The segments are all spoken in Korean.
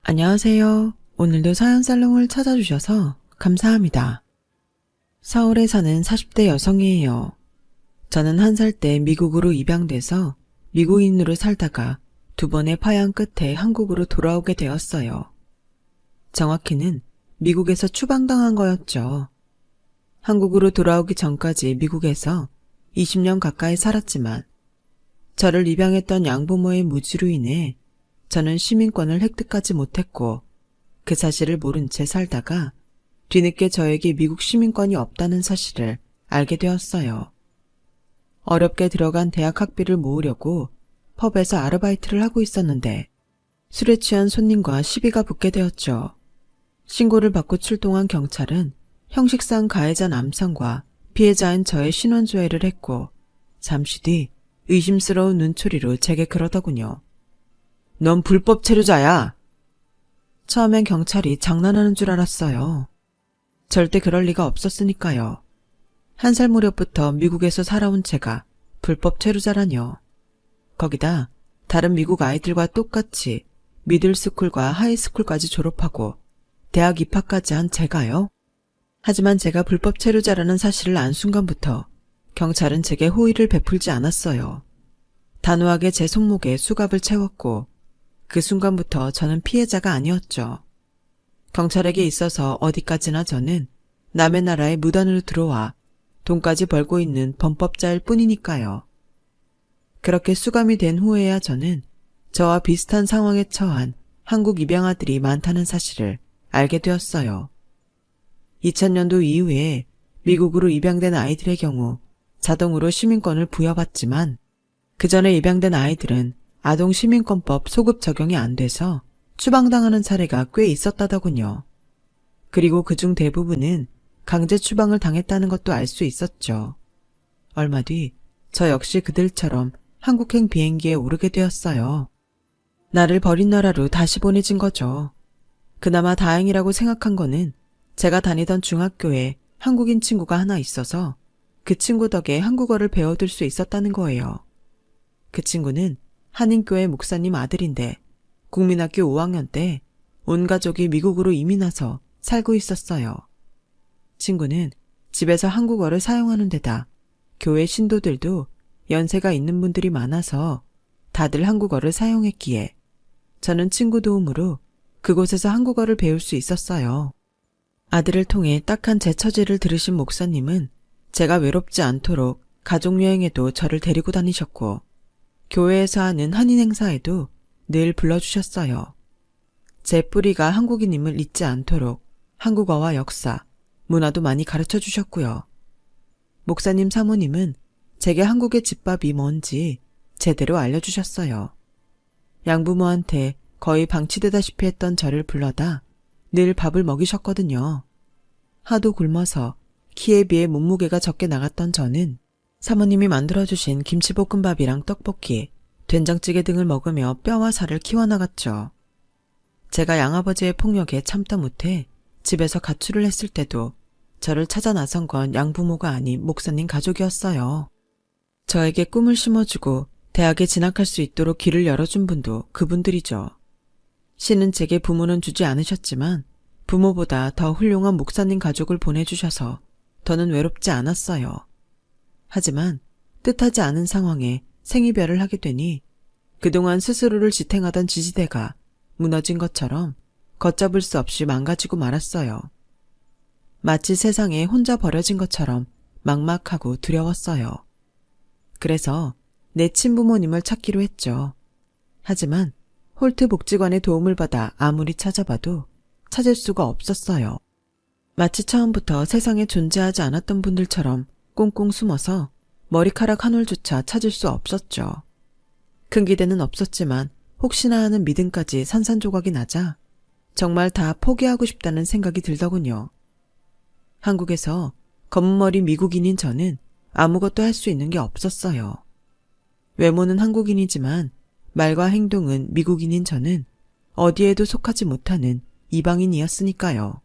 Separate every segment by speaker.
Speaker 1: 안녕하세요. 오늘도 사연살롱을 찾아주셔서 감사합니다. 서울에 사는 40대 여성이에요. 저는 1살 때 미국으로 입양돼서 미국인으로 살다가 2번의 파양 끝에 한국으로 돌아오게 되었어요. 정확히는 미국에서 추방당한 거였죠. 한국으로 돌아오기 전까지 미국에서 20년 가까이 살았지만 저를 입양했던 양부모의 무지로 인해 저는 시민권을 획득하지 못했고 그 사실을 모른 채 살다가 뒤늦게 저에게 미국 시민권이 없다는 사실을 알게 되었어요. 어렵게 들어간 대학 학비를 모으려고 펍에서 아르바이트를 하고 있었는데 술에 취한 손님과 시비가 붙게 되었죠. 신고를 받고 출동한 경찰은 형식상 가해자 남성과 피해자인 저의 신원조회를 했고 잠시 뒤 의심스러운 눈초리로 제게 그러더군요. 넌 불법 체류자야. 처음엔 경찰이 장난하는 줄 알았어요. 절대 그럴 리가 없었으니까요. 1살 무렵부터 미국에서 살아온 제가 불법 체류자라뇨. 거기다 다른 미국 아이들과 똑같이 미들스쿨과 하이스쿨까지 졸업하고 대학 입학까지 한 제가요. 하지만 제가 불법 체류자라는 사실을 안 순간부터 경찰은 제게 호의를 베풀지 않았어요. 단호하게 제 손목에 수갑을 채웠고 그 순간부터 저는 피해자가 아니었죠. 경찰에게 있어서 어디까지나 저는 남의 나라에 무단으로 들어와 돈까지 벌고 있는 범법자일 뿐이니까요. 그렇게 수감이 된 후에야 저는 저와 비슷한 상황에 처한 한국 입양아들이 많다는 사실을 알게 되었어요. 2000년도 이후에 미국으로 입양된 아이들의 경우 자동으로 시민권을 부여받지만 그 전에 입양된 아이들은 아동시민권법 소급 적용이 안 돼서 추방당하는 사례가 꽤 있었다더군요. 그리고 그중 대부분은 강제 추방을 당했다는 것도 알 수 있었죠. 얼마 뒤 저 역시 그들처럼 한국행 비행기에 오르게 되었어요. 나를 버린 나라로 다시 보내진 거죠. 그나마 다행이라고 생각한 거는 제가 다니던 중학교에 한국인 친구가 하나 있어서 그 친구 덕에 한국어를 배워둘 수 있었다는 거예요. 그 친구는 한인교회 목사님 아들인데 국민학교 5학년 때 온 가족이 미국으로 이민 와서 살고 있었어요. 친구는 집에서 한국어를 사용하는 데다 교회 신도들도 연세가 있는 분들이 많아서 다들 한국어를 사용했기에 저는 친구 도움으로 그곳에서 한국어를 배울 수 있었어요. 아들을 통해 딱한 제 처지를 들으신 목사님은 제가 외롭지 않도록 가족여행에도 저를 데리고 다니셨고 교회에서 하는 한인 행사에도 늘 불러주셨어요. 제 뿌리가 한국인임을 잊지 않도록 한국어와 역사, 문화도 많이 가르쳐 주셨고요. 목사님 사모님은 제게 한국의 집밥이 뭔지 제대로 알려주셨어요. 양부모한테 거의 방치되다시피 했던 저를 불러다 늘 밥을 먹이셨거든요. 하도 굶어서 키에 비해 몸무게가 적게 나갔던 저는 사모님이 만들어주신 김치볶음밥이랑 떡볶이, 된장찌개 등을 먹으며 뼈와 살을 키워나갔죠. 제가 양아버지의 폭력에 참다 못해 집에서 가출을 했을 때도 저를 찾아 나선 건 양부모가 아닌 목사님 가족이었어요. 저에게 꿈을 심어주고 대학에 진학할 수 있도록 길을 열어준 분도 그분들이죠. 신은 제게 부모는 주지 않으셨지만 부모보다 더 훌륭한 목사님 가족을 보내주셔서 더는 외롭지 않았어요. 하지만 뜻하지 않은 상황에 생이별을 하게 되니 그동안 스스로를 지탱하던 지지대가 무너진 것처럼 걷잡을 수 없이 망가지고 말았어요. 마치 세상에 혼자 버려진 것처럼 막막하고 두려웠어요. 그래서 내 친부모님을 찾기로 했죠. 하지만 홀트 복지관의 도움을 받아 아무리 찾아봐도 찾을 수가 없었어요. 마치 처음부터 세상에 존재하지 않았던 분들처럼 꽁꽁 숨어서 머리카락 한 올조차 찾을 수 없었죠. 큰 기대는 없었지만 혹시나 하는 믿음까지 산산조각이 나자 정말 다 포기하고 싶다는 생각이 들더군요. 한국에서 검은머리 미국인인 저는 아무것도 할 수 있는 게 없었어요. 외모는 한국인이지만 말과 행동은 미국인인 저는 어디에도 속하지 못하는 이방인이었으니까요.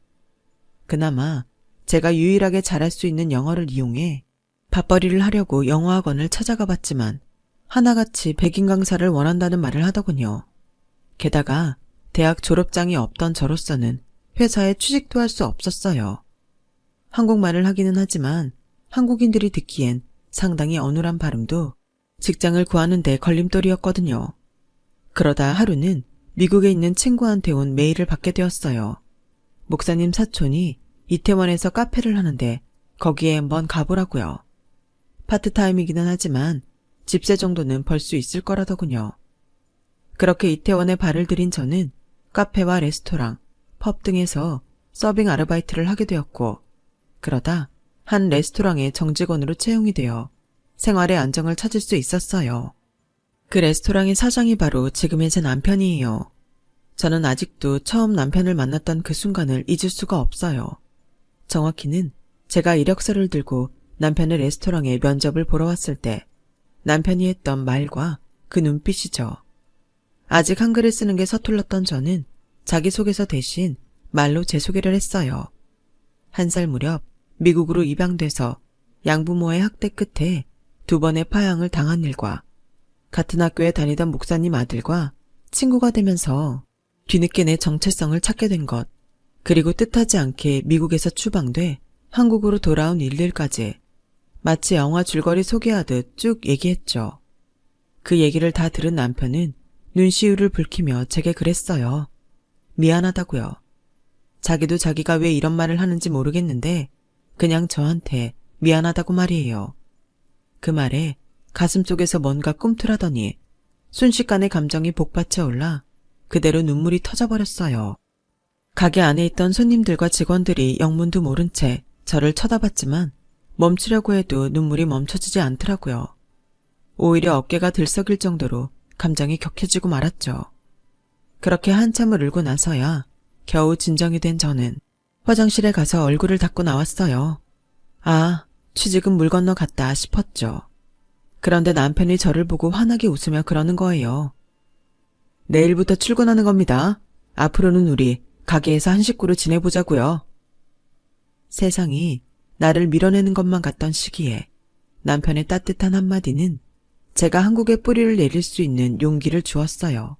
Speaker 1: 그나마 제가 유일하게 잘할 수 있는 영어를 이용해 밥벌이를 하려고 영어학원을 찾아가 봤지만 하나같이 백인 강사를 원한다는 말을 하더군요. 게다가 대학 졸업장이 없던 저로서는 회사에 취직도 할 수 없었어요. 한국말을 하기는 하지만 한국인들이 듣기엔 상당히 어눌한 발음도 직장을 구하는 데 걸림돌이었거든요. 그러다 하루는 미국에 있는 친구한테 온 메일을 받게 되었어요. 목사님 사촌이 이태원에서 카페를 하는데 거기에 한번 가보라고요. 파트타임이기는 하지만 집세 정도는 벌 수 있을 거라더군요. 그렇게 이태원에 발을 들인 저는 카페와 레스토랑, 펍 등에서 서빙 아르바이트를 하게 되었고, 그러다 한 레스토랑의 정직원으로 채용이 되어 생활의 안정을 찾을 수 있었어요. 그 레스토랑의 사장이 바로 지금의 제 남편이에요. 저는 아직도 처음 남편을 만났던 그 순간을 잊을 수가 없어요. 정확히는 제가 이력서를 들고 남편의 레스토랑에 면접을 보러 왔을 때 남편이 했던 말과 그 눈빛이죠. 아직 한글을 쓰는 게 서툴렀던 저는 자기소개서 대신 말로 제 소개를 했어요. 1살 무렵 미국으로 입양돼서 양부모의 학대 끝에 2번의 파양을 당한 일과 같은 학교에 다니던 목사님 아들과 친구가 되면서 뒤늦게 내 정체성을 찾게 된 것, 그리고 뜻하지 않게 미국에서 추방돼 한국으로 돌아온 일들까지 마치 영화 줄거리 소개하듯 쭉 얘기했죠. 그 얘기를 다 들은 남편은 눈시울을 붉히며 제게 그랬어요. 미안하다고요. 자기도 자기가 왜 이런 말을 하는지 모르겠는데 그냥 저한테 미안하다고 말이에요. 그 말에 가슴속에서 뭔가 꿈틀하더니 순식간에 감정이 복받쳐 올라 그대로 눈물이 터져버렸어요. 가게 안에 있던 손님들과 직원들이 영문도 모른 채 저를 쳐다봤지만 멈추려고 해도 눈물이 멈춰지지 않더라고요. 오히려 어깨가 들썩일 정도로 감정이 격해지고 말았죠. 그렇게 한참을 울고 나서야 겨우 진정이 된 저는 화장실에 가서 얼굴을 닦고 나왔어요. 아, 취직은 물 건너 갔다 싶었죠. 그런데 남편이 저를 보고 환하게 웃으며 그러는 거예요. 내일부터 출근하는 겁니다. 앞으로는 우리 가게에서 한 식구로 지내보자고요. 세상이 나를 밀어내는 것만 같던 시기에 남편의 따뜻한 한마디는 제가 한국에 뿌리를 내릴 수 있는 용기를 주었어요.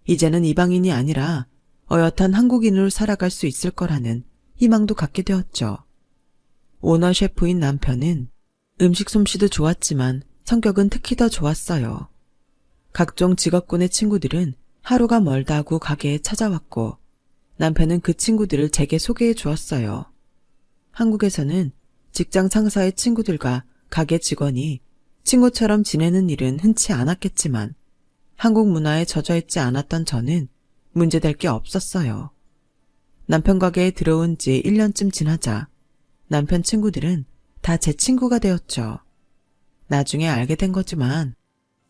Speaker 1: 이제는 이방인이 아니라 어엿한 한국인으로 살아갈 수 있을 거라는 희망도 갖게 되었죠. 오너 셰프인 남편은 음식 솜씨도 좋았지만 성격은 특히 더 좋았어요. 각종 직업군의 친구들은 하루가 멀다 하고 가게에 찾아왔고 남편은 그 친구들을 제게 소개해 주었어요. 한국에서는 직장 상사의 친구들과 가게 직원이 친구처럼 지내는 일은 흔치 않았겠지만 한국 문화에 젖어있지 않았던 저는 문제될 게 없었어요. 남편 가게에 들어온 지 1년쯤 지나자 남편 친구들은 다 제 친구가 되었죠. 나중에 알게 된 거지만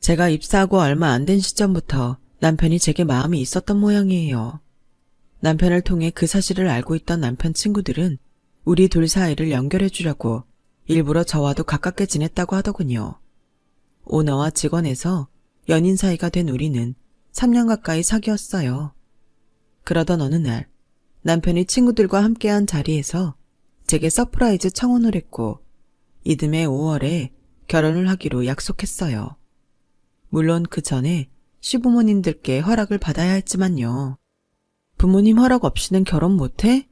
Speaker 1: 제가 입사하고 얼마 안 된 시점부터 남편이 제게 마음이 있었던 모양이에요. 남편을 통해 그 사실을 알고 있던 남편 친구들은 우리 둘 사이를 연결해 주려고 일부러 저와도 가깝게 지냈다고 하더군요. 오너와 직원에서 연인 사이가 된 우리는 3년 가까이 사귀었어요. 그러던 어느 날 남편이 친구들과 함께한 자리에서 제게 서프라이즈 청혼을 했고 이듬해 5월에 결혼을 하기로 약속했어요. 물론 그 전에 시부모님들께 허락을 받아야 했지만요. 부모님 허락 없이는 결혼 못해?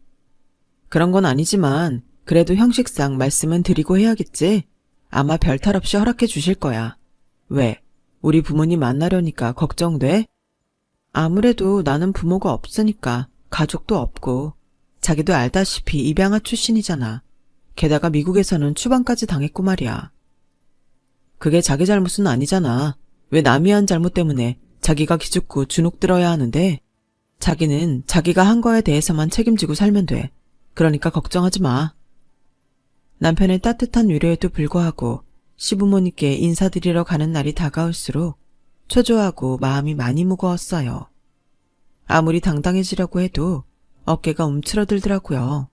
Speaker 1: 그런 건 아니지만 그래도 형식상 말씀은 드리고 해야겠지. 아마 별탈 없이 허락해 주실 거야. 왜? 우리 부모님 만나려니까 걱정돼? 아무래도 나는 부모가 없으니까 가족도 없고 자기도 알다시피 입양아 출신이잖아. 게다가 미국에서는 추방까지 당했고 말이야. 그게 자기 잘못은 아니잖아. 왜 남이 한 잘못 때문에 자기가 기죽고 주눅 들어야 하는데 자기는 자기가 한 거에 대해서만 책임지고 살면 돼. 그러니까 걱정하지 마. 남편의 따뜻한 위로에도 불구하고 시부모님께 인사드리러 가는 날이 다가올수록 초조하고 마음이 많이 무거웠어요. 아무리 당당해지려고 해도 어깨가 움츠러들더라고요.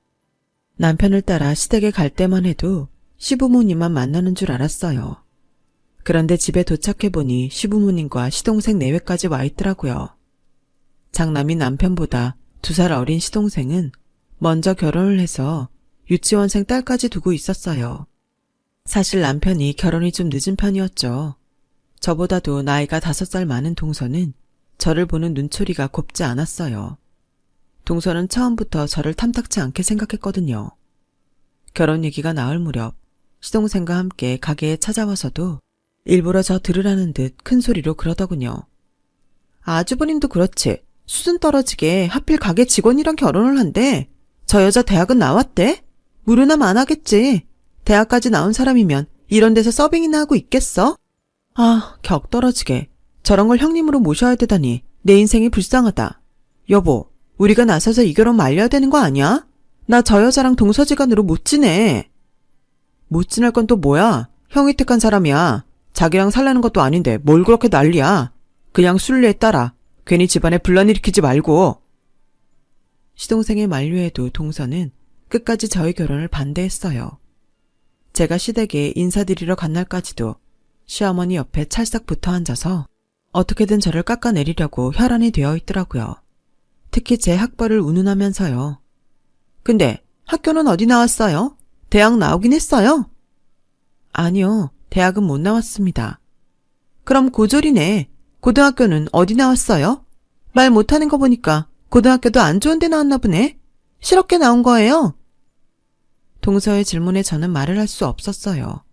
Speaker 1: 남편을 따라 시댁에 갈 때만 해도 시부모님만 만나는 줄 알았어요. 그런데 집에 도착해보니 시부모님과 시동생 내외까지 와 있더라고요. 장남인 남편보다 2살 어린 시동생은 먼저 결혼을 해서 유치원생 딸까지 두고 있었어요. 사실 남편이 결혼이 좀 늦은 편이었죠. 저보다도 나이가 5살 많은 동서는 저를 보는 눈초리가 곱지 않았어요. 동서는 처음부터 저를 탐탁치 않게 생각했거든요. 결혼 얘기가 나올 무렵 시동생과 함께 가게에 찾아와서도 일부러 저 들으라는 듯 큰 소리로 그러더군요. 아주버님도 그렇지. 수준 떨어지게 하필 가게 직원이랑 결혼을 한대. 저 여자 대학은 나왔대? 무료남 안 하겠지. 대학까지 나온 사람이면 이런 데서 서빙이나 하고 있겠어? 아, 격 떨어지게. 저런 걸 형님으로 모셔야 되다니 내 인생이 불쌍하다. 여보, 우리가 나서서 이 결혼 말려야 되는 거 아니야? 나 저 여자랑 동서지간으로 못 지내. 못 지낼 건 또 뭐야? 형이 택한 사람이야. 자기랑 살라는 것도 아닌데 뭘 그렇게 난리야. 그냥 순리에 따라 괜히 집안에 분란 일으키지 말고. 시동생의 만류에도 동서는 끝까지 저희 결혼을 반대했어요. 제가 시댁에 인사드리러 간 날까지도 시어머니 옆에 찰싹 붙어 앉아서 어떻게든 저를 깎아내리려고 혈안이 되어 있더라고요. 특히 제 학벌을 운운하면서요. 근데 학교는 어디 나왔어요? 대학 나오긴 했어요? 아니요, 대학은 못 나왔습니다. 그럼 고졸이네. 고등학교는 어디 나왔어요? 말 못하는 거 보니까 고등학교도 안 좋은 데 나왔나 보네. 실업계 나온 거예요? 동서의 질문에 저는 말을 할 수 없었어요.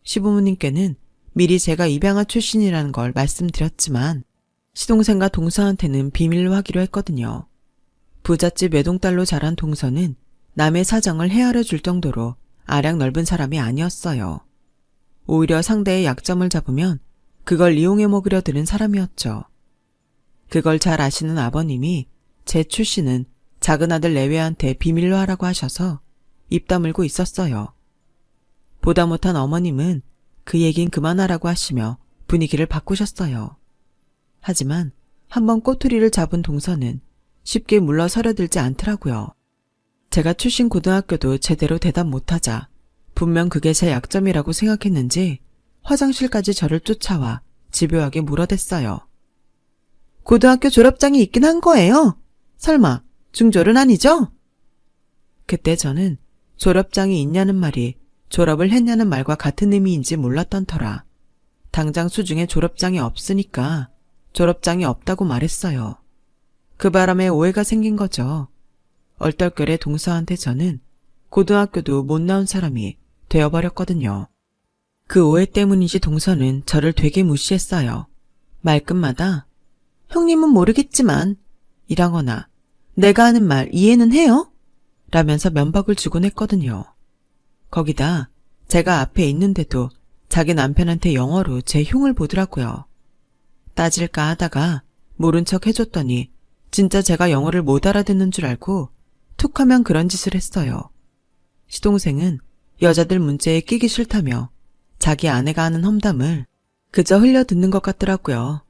Speaker 1: 시부모님께는 미리 제가 입양아 출신이라는 걸 말씀드렸지만 시동생과 동서한테는 비밀로 하기로 했거든요. 부잣집 외동딸로 자란 동서는 남의 사정을 헤아려 줄 정도로 아량 넓은 사람이 아니었어요. 오히려 상대의 약점을 잡으면 그걸 이용해 먹으려 드는 사람이었죠. 그걸 잘 아시는 아버님이 제 출신은 작은 아들 내외한테 비밀로 하라고 하셔서 입 다물고 있었어요. 보다 못한 어머님은 그 얘긴 그만하라고 하시며 분위기를 바꾸셨어요. 하지만 한번 꼬투리를 잡은 동서는 쉽게 물러서려들지 않더라고요. 제가 출신 고등학교도 제대로 대답 못하자 분명 그게 제 약점이라고 생각했는지 화장실까지 저를 쫓아와 집요하게 물어댔어요. 고등학교 졸업장이 있긴 한 거예요? 설마 중졸은 아니죠? 그때 저는 졸업장이 있냐는 말이 졸업을 했냐는 말과 같은 의미인지 몰랐던 터라 당장 수중에 졸업장이 없으니까 졸업장이 없다고 말했어요. 그 바람에 오해가 생긴 거죠. 얼떨결에 동서한테 저는 고등학교도 못 나온 사람이 되어버렸거든요. 그 오해 때문인지 동서는 저를 되게 무시했어요. 말끝마다 형님은 모르겠지만 이라거나 내가 하는 말 이해는 해요? 라면서 면박을 주곤 했거든요. 거기다 제가 앞에 있는데도 자기 남편한테 영어로 제 흉을 보더라고요. 따질까 하다가 모른 척 해줬더니 진짜 제가 영어를 못 알아듣는 줄 알고 툭 하면 그런 짓을 했어요. 시동생은 여자들 문제에 끼기 싫다며 자기 아내가 하는 험담을 그저 흘려듣는 것 같더라고요.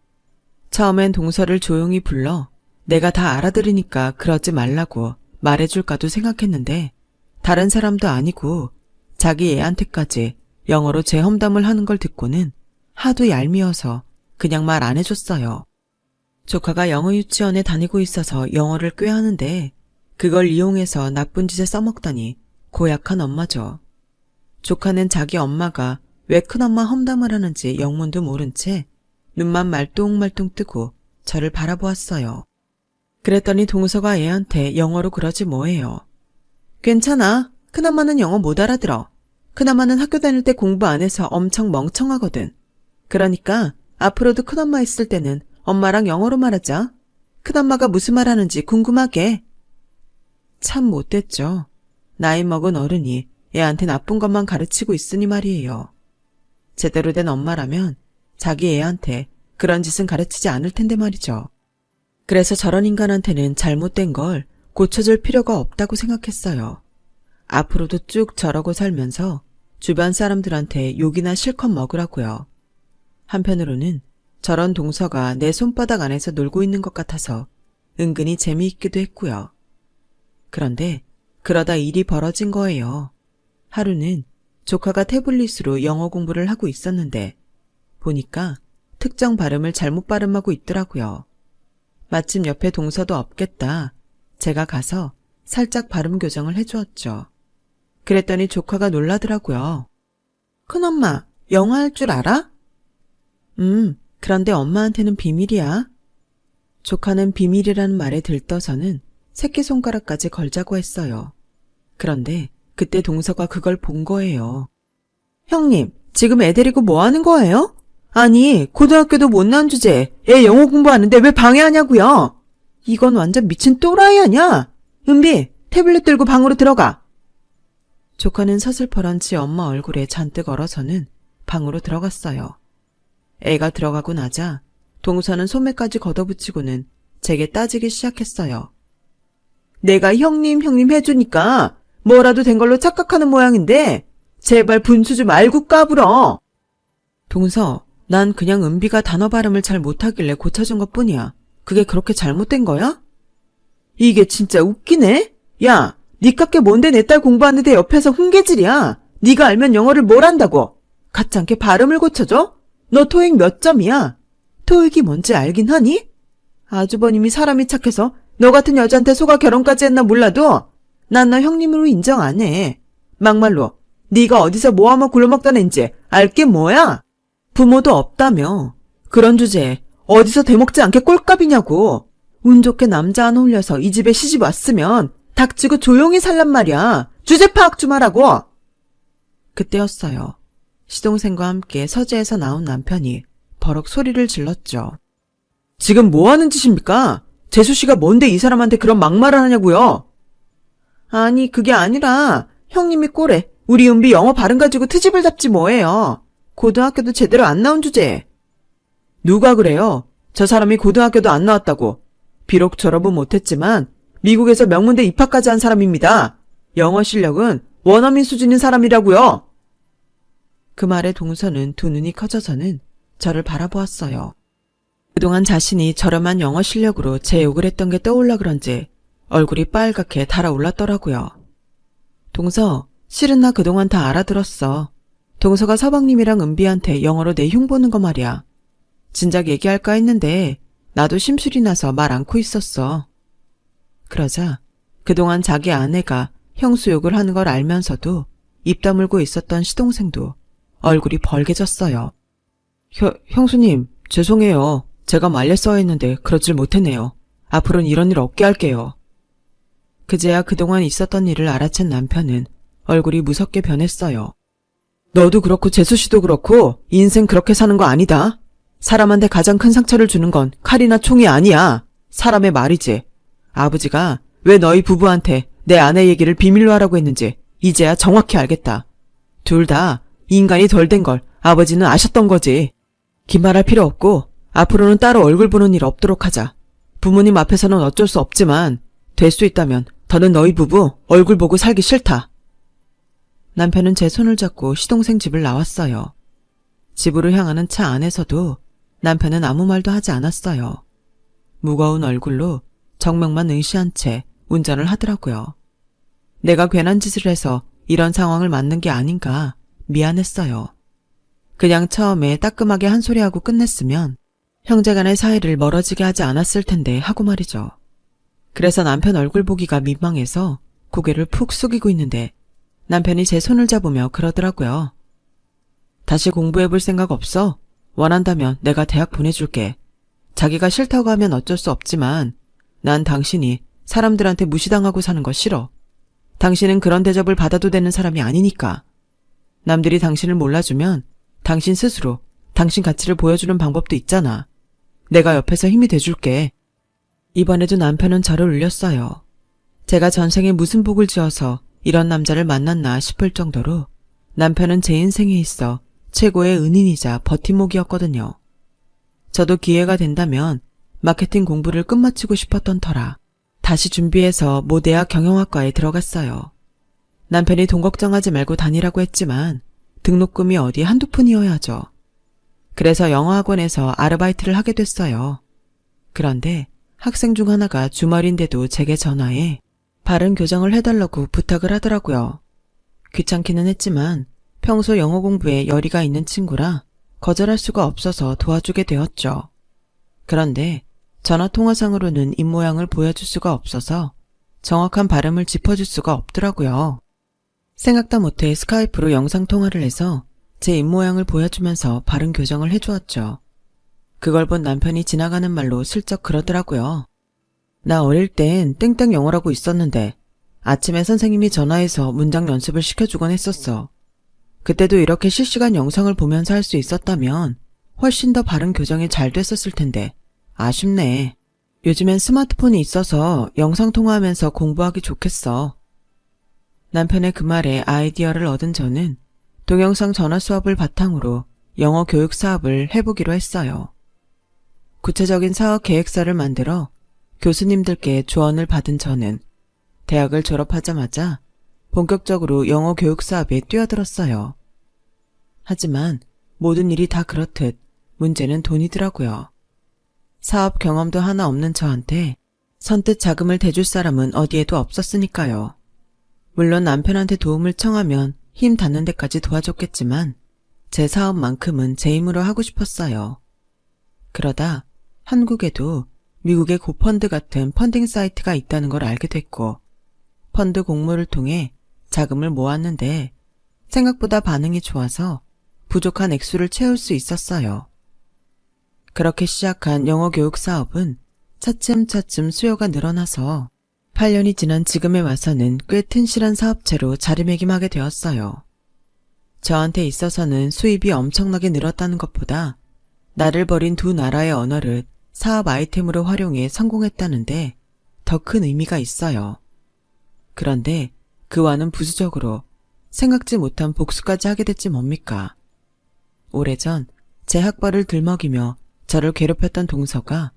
Speaker 1: 처음엔 동서를 조용히 불러 내가 다 알아들으니까 그러지 말라고 말해줄까도 생각했는데 다른 사람도 아니고 자기 애한테까지 영어로 제 험담을 하는 걸 듣고는 하도 얄미워서 그냥 말 안 해줬어요. 조카가 영어 유치원에 다니고 있어서 영어를 꽤 하는데 그걸 이용해서 나쁜 짓에 써먹다니 고약한 엄마죠. 조카는 자기 엄마가 왜 큰엄마 험담을 하는지 영문도 모른 채 눈만 말똥말똥 뜨고 저를 바라보았어요. 그랬더니 동서가 애한테 영어로 그러지 뭐해요. 괜찮아. 큰엄마는 영어 못 알아들어. 큰엄마는 학교 다닐 때 공부 안 해서 엄청 멍청하거든. 그러니까 앞으로도 큰엄마 있을 때는 엄마랑 영어로 말하자. 큰엄마가 무슨 말 하는지 궁금하게. 참 못됐죠. 나이 먹은 어른이 애한테 나쁜 것만 가르치고 있으니 말이에요. 제대로 된 엄마라면 자기 애한테 그런 짓은 가르치지 않을 텐데 말이죠. 그래서 저런 인간한테는 잘못된 걸 고쳐줄 필요가 없다고 생각했어요. 앞으로도 쭉 저러고 살면서 주변 사람들한테 욕이나 실컷 먹으라고요. 한편으로는 저런 동서가 내 손바닥 안에서 놀고 있는 것 같아서 은근히 재미있기도 했고요. 그런데 그러다 일이 벌어진 거예요. 하루는 조카가 태블릿으로 영어 공부를 하고 있었는데 보니까 특정 발음을 잘못 발음하고 있더라고요. 마침 옆에 동서도 없겠다. 제가 가서 살짝 발음 교정을 해주었죠. 그랬더니 조카가 놀라더라고요. 큰엄마, 영어 할 줄 알아? 그런데 엄마한테는 비밀이야. 조카는 비밀이라는 말에 들떠서는 새끼손가락까지 걸자고 했어요. 그런데 그때 동서가 그걸 본 거예요. 형님, 지금 애 데리고 뭐 하는 거예요? 아니, 고등학교도 못 나온 주제에 애 영어 공부하는데 왜 방해하냐고요? 이건 완전 미친 또라이 아냐? 은비, 태블릿 들고 방으로 들어가. 조카는 서슬퍼런 지 엄마 얼굴에 잔뜩 얼어서는 방으로 들어갔어요. 애가 들어가고 나자 동서는 소매까지 걷어붙이고는 제게 따지기 시작했어요. 내가 형님 해주니까 뭐라도 된 걸로 착각하는 모양인데 제발 분수 좀 알고 까불어. 동서, 난 그냥 은비가 단어 발음을 잘 못하길래 고쳐준 것뿐이야. 그게 그렇게 잘못된 거야? 이게 진짜 웃기네? 야, 니깎게 뭔데 내 딸 공부하는데 옆에서 훈계질이야. 니가 알면 영어를 뭘 안다고. 가짜않게 발음을 고쳐줘? 너 토익 몇 점이야? 토익이 뭔지 알긴 하니? 아주버님이 사람이 착해서 너 같은 여자한테 속아 결혼까지 했나 몰라도 난 너 형님으로 인정 안 해. 막말로 네가 어디서 모아먹 굴러먹던 앤지 알게 뭐야? 부모도 없다며. 그런 주제에 어디서 대먹지 않게 꼴값이냐고. 운 좋게 남자 안 홀려서 이 집에 시집 왔으면 닥치고 조용히 살란 말이야. 주제 파악 좀 하라고. 그때였어요. 시동생과 함께 서재에서 나온 남편이 버럭 소리를 질렀죠. 지금 뭐 하는 짓입니까? 재수씨가 뭔데 이 사람한테 그런 막말을 하냐고요? 아니, 그게 아니라 형님이 꼴에 우리 은비 영어 발음 가지고 트집을 잡지 뭐예요. 고등학교도 제대로 안 나온 주제에. 누가 그래요? 저 사람이 고등학교도 안 나왔다고. 비록 졸업은 못했지만 미국에서 명문대 입학까지 한 사람입니다. 영어 실력은 원어민 수준인 사람이라고요. 그 말에 동서는 두 눈이 커져서는 저를 바라보았어요. 그동안 자신이 저렴한 영어 실력으로 제 욕을 했던 게 떠올라 그런지 얼굴이 빨갛게 달아올랐더라고요. 동서, 실은 나 그동안 다 알아들었어. 동서가 서방님이랑 은비한테 영어로 내 흉보는 거 말이야. 진작 얘기할까 했는데 나도 심술이 나서 말 않고 있었어. 그러자 그동안 자기 아내가 형수 욕을 하는 걸 알면서도 입 다물고 있었던 시동생도 얼굴이 벌개졌어요. 형수님, 죄송해요. 제가 말렸어야 했는데 그러질 못했네요. 앞으로는 이런 일 없게 할게요. 그제야 그동안 있었던 일을 알아챈 남편은 얼굴이 무섭게 변했어요. 너도 그렇고 재수씨도 그렇고 인생 그렇게 사는 거 아니다. 사람한테 가장 큰 상처를 주는 건 칼이나 총이 아니야. 사람의 말이지. 아버지가 왜 너희 부부한테 내 아내 얘기를 비밀로 하라고 했는지 이제야 정확히 알겠다. 둘 다 인간이 덜 된 걸 아버지는 아셨던 거지. 기말할 필요 없고 앞으로는 따로 얼굴 보는 일 없도록 하자. 부모님 앞에서는 어쩔 수 없지만 될 수 있다면 더는 너희 부부 얼굴 보고 살기 싫다. 남편은 제 손을 잡고 시동생 집을 나왔어요. 집으로 향하는 차 안에서도 남편은 아무 말도 하지 않았어요. 무거운 얼굴로 정명만 의시한 채 운전을 하더라고요. 내가 괜한 짓을 해서 이런 상황을 맞는 게 아닌가 미안했어요. 그냥 처음에 따끔하게 한 소리하고 끝냈으면 형제간의 사이를 멀어지게 하지 않았을 텐데 하고 말이죠. 그래서 남편 얼굴 보기가 민망해서 고개를 푹 숙이고 있는데 남편이 제 손을 잡으며 그러더라고요. 다시 공부해볼 생각 없어? 원한다면 내가 대학 보내줄게. 자기가 싫다고 하면 어쩔 수 없지만 난 당신이 사람들한테 무시당하고 사는 거 싫어. 당신은 그런 대접을 받아도 되는 사람이 아니니까. 남들이 당신을 몰라주면 당신 스스로 당신 가치를 보여주는 방법도 있잖아. 내가 옆에서 힘이 돼줄게. 이번에도 남편은 저를 울렸어요. 제가 전생에 무슨 복을 지어서 이런 남자를 만났나 싶을 정도로 남편은 제 인생에 있어 최고의 은인이자 버팀목이었거든요. 저도 기회가 된다면 마케팅 공부를 끝마치고 싶었던 터라 다시 준비해서 모 대학 경영학과에 들어갔어요. 남편이 돈 걱정하지 말고 다니라고 했지만 등록금이 어디 한두 푼이어야죠. 그래서 영어학원에서 아르바이트를 하게 됐어요. 그런데 학생 중 하나가 주말인데도 제게 전화해 발음 교정을 해달라고 부탁을 하더라고요. 귀찮기는 했지만 평소 영어 공부에 열의가 있는 친구라 거절할 수가 없어서 도와주게 되었죠. 그런데 전화통화상으로는 입모양을 보여줄 수가 없어서 정확한 발음을 짚어줄 수가 없더라고요. 생각도 못해 스카이프로 영상통화를 해서 제 입모양을 보여주면서 발음 교정을 해주었죠. 그걸 본 남편이 지나가는 말로 슬쩍 그러더라고요. 나 어릴 땐 땡땡 영어라고 있었는데 아침에 선생님이 전화해서 문장 연습을 시켜주곤 했었어. 그때도 이렇게 실시간 영상을 보면서 할 수 있었다면 훨씬 더 바른 교정이 잘 됐었을 텐데 아쉽네. 요즘엔 스마트폰이 있어서 영상통화하면서 공부하기 좋겠어. 남편의 그 말에 아이디어를 얻은 저는 동영상 전화 수업을 바탕으로 영어 교육 사업을 해보기로 했어요. 구체적인 사업 계획서를 만들어 교수님들께 조언을 받은 저는 대학을 졸업하자마자 본격적으로 영어 교육 사업에 뛰어들었어요. 하지만 모든 일이 다 그렇듯 문제는 돈이더라고요. 사업 경험도 하나 없는 저한테 선뜻 자금을 대줄 사람은 어디에도 없었으니까요. 물론 남편한테 도움을 청하면 힘 닿는 데까지 도와줬겠지만 제 사업만큼은 제 힘으로 하고 싶었어요. 그러다 한국에도 미국의 고펀드 같은 펀딩 사이트가 있다는 걸 알게 됐고 펀드 공모를 통해 자금을 모았는데 생각보다 반응이 좋아서 부족한 액수를 채울 수 있었어요. 그렇게 시작한 영어 교육 사업은 차츰차츰 수요가 늘어나서 8년이 지난 지금에 와서는 꽤 튼실한 사업체로 자리매김하게 되었어요. 저한테 있어서는 수입이 엄청나게 늘었다는 것보다 나를 버린 두 나라의 언어를 사업 아이템으로 활용해 성공했다는데 더 큰 의미가 있어요. 그런데 그와는 부수적으로 생각지 못한 복수까지 하게 됐지 뭡니까? 오래전 제 학벌을 들먹이며 저를 괴롭혔던 동서가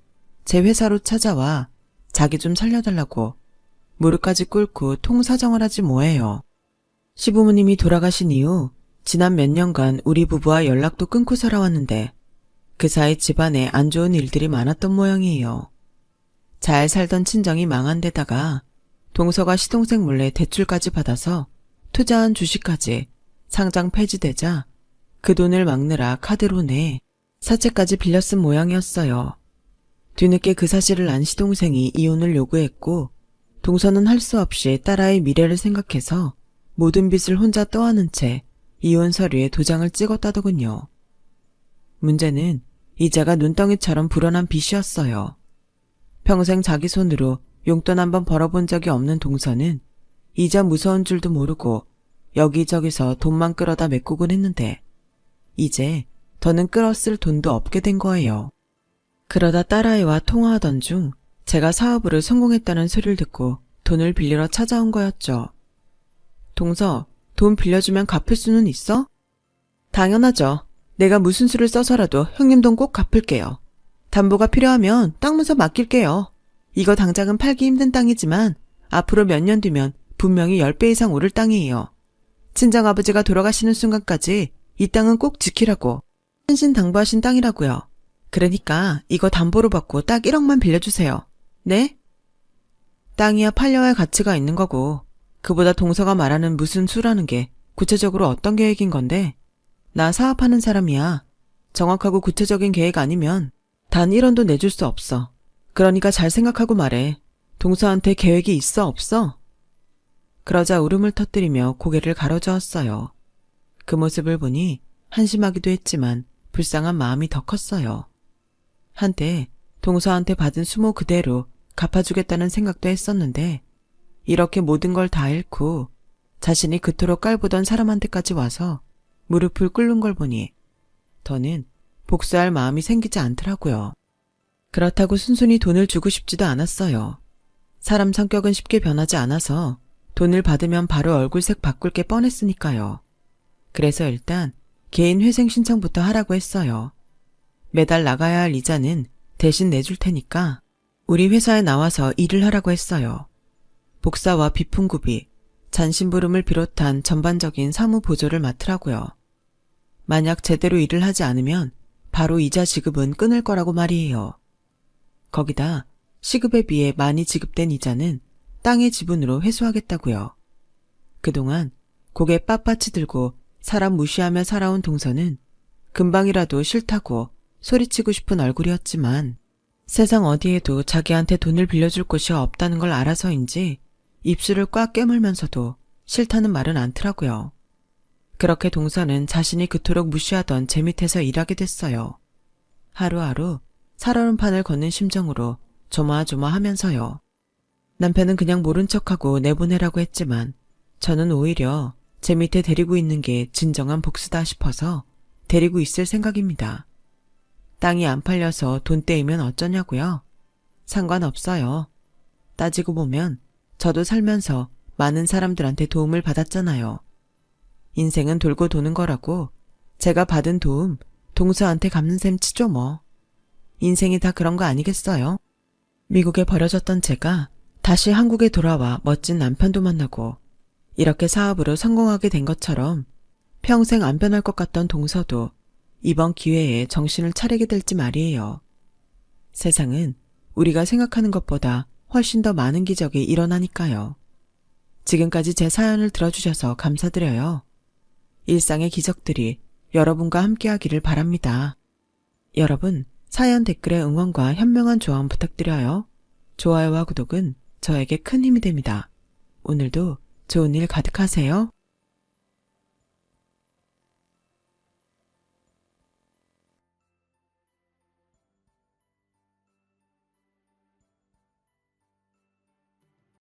Speaker 1: 제 회사로 찾아와 자기 좀 살려달라고 무릎까지 꿇고 통사정을 하지 뭐예요. 시부모님이 돌아가신 이후 지난 몇 년간 우리 부부와 연락도 끊고 살아왔는데 그 사이 집안에 안 좋은 일들이 많았던 모양이에요. 잘 살던 친정이 망한 데다가 동서가 시동생 몰래 대출까지 받아서 투자한 주식까지 상장 폐지되자 그 돈을 막느라 카드로 내 사채까지 빌려 쓴 모양이었어요. 뒤늦게 그 사실을 안 시동생이 이혼을 요구했고 동서는 할 수 없이 딸아이 미래를 생각해서 모든 빚을 혼자 떠안은 채 이혼 서류에 도장을 찍었다더군요. 문제는 이자가 눈덩이처럼 불어난 빚이었어요. 평생 자기 손으로 용돈 한번 벌어본 적이 없는 동서는 이자 무서운 줄도 모르고 여기저기서 돈만 끌어다 메꾸곤 했는데 이제 더는 끌었을 돈도 없게 된 거예요. 그러다 딸아이와 통화하던 중 제가 사업으로 성공했다는 소리를 듣고 돈을 빌리러 찾아온 거였죠. 동서, 돈 빌려주면 갚을 수는 있어? 당연하죠. 내가 무슨 수를 써서라도 형님 돈 꼭 갚을게요. 담보가 필요하면 땅 문서 맡길게요. 이거 당장은 팔기 힘든 땅이지만 앞으로 몇 년 뒤면 분명히 10배 이상 오를 땅이에요. 친정아버지가 돌아가시는 순간까지 이 땅은 꼭 지키라고. 신신당부하신 땅이라고요. 그러니까 이거 담보로 받고 딱 1억만 빌려주세요. 네? 땅이야 팔려야 가치가 있는 거고 그보다 동서가 말하는 무슨 수라는 게 구체적으로 어떤 계획인 건데 나 사업하는 사람이야. 정확하고 구체적인 계획 아니면 단 1원도 내줄 수 없어. 그러니까 잘 생각하고 말해. 동서한테 계획이 있어 없어? 그러자 울음을 터뜨리며 고개를 가로저었어요. 그 모습을 보니 한심하기도 했지만 불쌍한 마음이 더 컸어요. 한때 동서한테 받은 수모 그대로 갚아주겠다는 생각도 했었는데 이렇게 모든 걸 다 잃고 자신이 그토록 깔보던 사람한테까지 와서 무릎을 꿇는 걸 보니 더는 복수할 마음이 생기지 않더라고요. 그렇다고 순순히 돈을 주고 싶지도 않았어요. 사람 성격은 쉽게 변하지 않아서 돈을 받으면 바로 얼굴색 바꿀 게 뻔했으니까요. 그래서 일단 개인 회생 신청부터 하라고 했어요. 매달 나가야 할 이자는 대신 내줄 테니까 우리 회사에 나와서 일을 하라고 했어요. 복사와 비풍구비, 잔심부름을 비롯한 전반적인 사무 보조를 맡으라고요. 만약 제대로 일을 하지 않으면 바로 이자 지급은 끊을 거라고 말이에요. 거기다 시급에 비해 많이 지급된 이자는 땅의 지분으로 회수하겠다고요. 그동안 고개 빳빳이 들고 사람 무시하며 살아온 동서는 금방이라도 싫다고 소리치고 싶은 얼굴이었지만 세상 어디에도 자기한테 돈을 빌려줄 곳이 없다는 걸 알아서인지 입술을 꽉 깨물면서도 싫다는 말은 않더라고요. 그렇게 동서는 자신이 그토록 무시하던 제 밑에서 일하게 됐어요. 하루하루 살얼음 판을 걷는 심정으로 조마조마하면서요. 남편은 그냥 모른 척하고 내보내라고 했지만 저는 오히려 제 밑에 데리고 있는 게 진정한 복수다 싶어서 데리고 있을 생각입니다. 땅이 안 팔려서 돈 떼이면 어쩌냐고요? 상관없어요. 따지고 보면 저도 살면서 많은 사람들한테 도움을 받았잖아요. 인생은 돌고 도는 거라고 제가 받은 도움 동서한테 갚는 셈 치죠 뭐. 인생이 다 그런 거 아니겠어요? 미국에 버려졌던 제가 다시 한국에 돌아와 멋진 남편도 만나고 이렇게 사업으로 성공하게 된 것처럼 평생 안 변할 것 같던 동서도 이번 기회에 정신을 차리게 될지 말이에요. 세상은 우리가 생각하는 것보다 훨씬 더 많은 기적이 일어나니까요. 지금까지 제 사연을 들어주셔서 감사드려요. 일상의 기적들이 여러분과 함께하기를 바랍니다. 여러분, 사연 댓글에 응원과 현명한 조언 부탁드려요. 좋아요와 구독은 저에게 큰 힘이 됩니다. 오늘도 좋은 일 가득하세요.